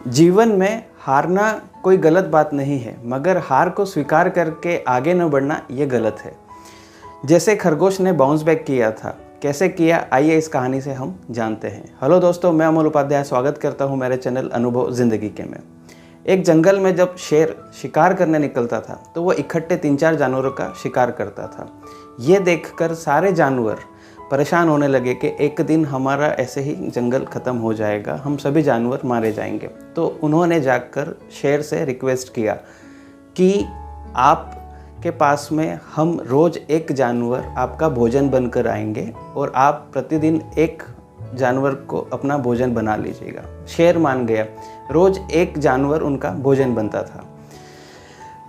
जीवन में हारना कोई गलत बात नहीं है, मगर हार को स्वीकार करके आगे न बढ़ना ये गलत है। जैसे खरगोश ने बाउंस बैक किया था, कैसे किया, आइए इस कहानी से हम जानते हैं। हेलो दोस्तों, मैं अमोल उपाध्याय स्वागत करता हूं मेरे चैनल अनुभव ज़िंदगी के में। एक जंगल में जब शेर शिकार करने निकलता था तो वो इकट्ठे 3-4 जानवरों का शिकार करता था। ये देखकर सारे जानवर परेशान होने लगे कि एक दिन हमारा ऐसे ही जंगल ख़त्म हो जाएगा, हम सभी जानवर मारे जाएंगे। तो उन्होंने जाकर शेर से रिक्वेस्ट किया कि आप के पास में हम रोज़ एक जानवर आपका भोजन बनकर आएंगे और आप प्रतिदिन एक जानवर को अपना भोजन बना लीजिएगा। शेर मान गया, रोज़ एक जानवर उनका भोजन बनता था।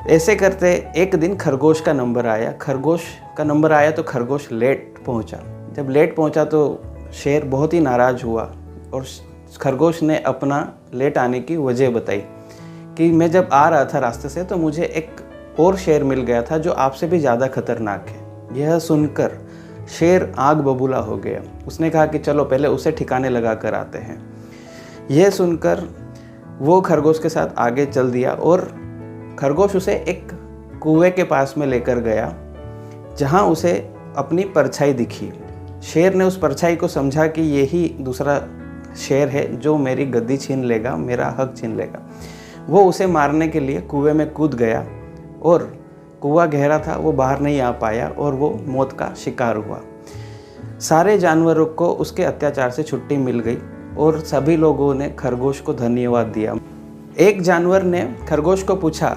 ऐसे करते एक दिन खरगोश का नंबर आया तो खरगोश लेट पहुंचा। जब लेट पहुंचा तो शेर बहुत ही नाराज़ हुआ और खरगोश ने अपना लेट आने की वजह बताई कि मैं जब आ रहा था रास्ते से तो मुझे एक और शेर मिल गया था जो आपसे भी ज़्यादा खतरनाक है। यह सुनकर शेर आग बबूला हो गया। उसने कहा कि चलो पहले उसे ठिकाने लगा कर आते हैं। यह सुनकर वो खरगोश के साथ आगे चल दिया और खरगोश उसे एक कुएं के पास में लेकर गया जहाँ उसे अपनी परछाई दिखी। शेर ने उस परछाई को समझा कि यही दूसरा शेर है जो मेरी गद्दी छीन लेगा, मेरा हक छीन लेगा। वो उसे मारने के लिए कुएं में कूद गया और कुआं गहरा था, वो बाहर नहीं आ पाया और वो मौत का शिकार हुआ। सारे जानवरों को उसके अत्याचार से छुट्टी मिल गई और सभी लोगों ने खरगोश को धन्यवाद दिया। एक जानवर ने खरगोश को पूछा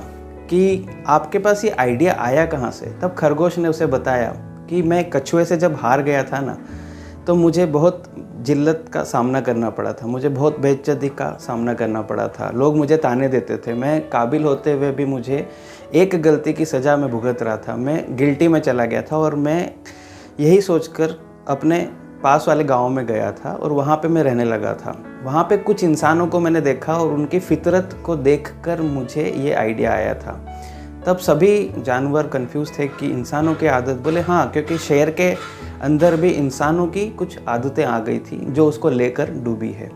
कि आपके पास ये आइडिया आया कहाँ से? तब खरगोश ने उसे बताया कि मैं कछुए से जब हार गया था ना, तो मुझे बहुत जिल्लत का सामना करना पड़ा था, मुझे बहुत बेइज्जती का सामना करना पड़ा था। लोग मुझे ताने देते थे, मैं काबिल होते हुए भी मुझे एक गलती की सज़ा में भुगत रहा था। मैं गिल्टी में चला गया था और मैं यही सोचकर अपने पास वाले गांव में गया था और वहाँ पे मैं रहने लगा था। वहाँ पे कुछ इंसानों को मैंने देखा और उनकी फितरत को देखकर मुझे ये आइडिया आया था। तब सभी जानवर कंफ्यूज थे कि इंसानों की आदत, बोले हाँ, क्योंकि शेर के अंदर भी इंसानों की कुछ आदतें आ गई थी जो उसको लेकर डूबी है।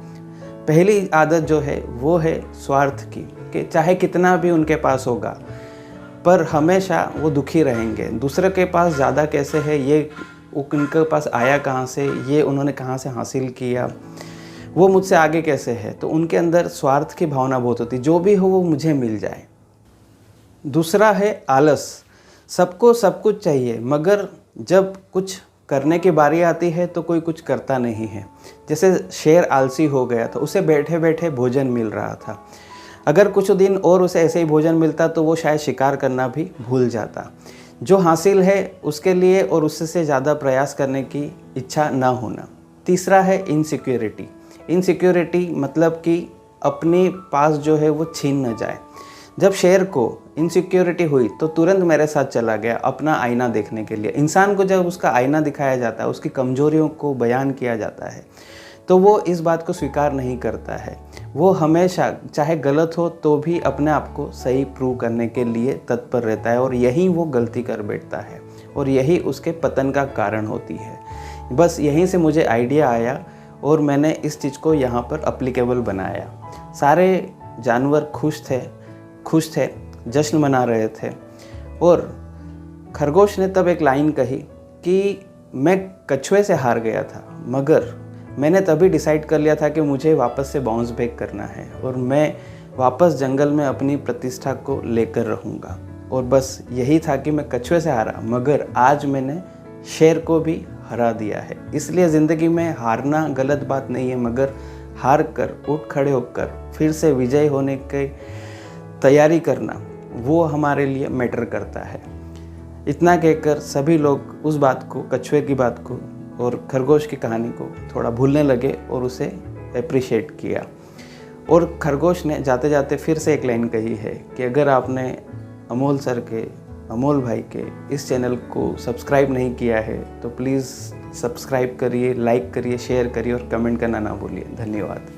पहली आदत जो है वो है स्वार्थ की, कि चाहे कितना भी उनके पास होगा पर हमेशा वो दुखी रहेंगे। दूसरे के पास ज़्यादा कैसे है, ये उनके पास आया कहाँ से, ये उन्होंने कहाँ से हासिल किया, वो मुझसे आगे कैसे है। तो उनके अंदर स्वार्थ की भावना बहुत होती, जो भी हो वो मुझे मिल जाए। दूसरा है आलस। सबको सब कुछ चाहिए, मगर जब कुछ करने की बारी आती है तो कोई कुछ करता नहीं है। जैसे शेर आलसी हो गया था, उसे बैठे बैठे भोजन मिल रहा था। अगर कुछ दिन और उसे ऐसे ही भोजन मिलता तो वो शायद शिकार करना भी भूल जाता। जो हासिल है उसके लिए और उससे ज़्यादा प्रयास करने की इच्छा ना होना। तीसरा है इनसिक्योरिटी। इनसिक्योरिटी मतलब कि अपने पास जो है वो छीन न जाए। जब शेर को इनसिक्योरिटी हुई तो तुरंत मेरे साथ चला गया अपना आईना देखने के लिए। इंसान को जब उसका आईना दिखाया जाता है, उसकी कमजोरियों को बयान किया जाता है, तो वो इस बात को स्वीकार नहीं करता है। वो हमेशा चाहे गलत हो तो भी अपने आप को सही प्रूव करने के लिए तत्पर रहता है और यही वो गलती कर बैठता है और यही उसके पतन का कारण होती है। बस यहीं से मुझे आइडिया आया और मैंने इस चीज़ को यहाँ पर अप्लीकेबल बनाया। सारे जानवर खुश थे, जश्न मना रहे थे और खरगोश ने तब एक लाइन कही कि मैं कछुए से हार गया था, मगर मैंने तभी डिसाइड कर लिया था कि मुझे वापस से बाउंस बैक करना है और मैं वापस जंगल में अपनी प्रतिष्ठा को लेकर रहूँगा। और बस यही था कि मैं कछुए से हारा, मगर आज मैंने शेर को भी हरा दिया है। इसलिए ज़िंदगी में हारना गलत बात नहीं है, मगर हार कर उठ खड़े होकर फिर से विजय होने की तैयारी करना वो हमारे लिए मैटर करता है। इतना कहकर सभी लोग उस बात को, कछुए की बात को और खरगोश की कहानी को थोड़ा भूलने लगे और उसे अप्रिशिएट किया। और खरगोश ने जाते जाते फिर से एक लाइन कही है कि अगर आपने अमोल भाई के इस चैनल को सब्सक्राइब नहीं किया है तो प्लीज़ सब्सक्राइब करिए, लाइक करिए, शेयर करिए और कमेंट करना ना भूलिए। धन्यवाद।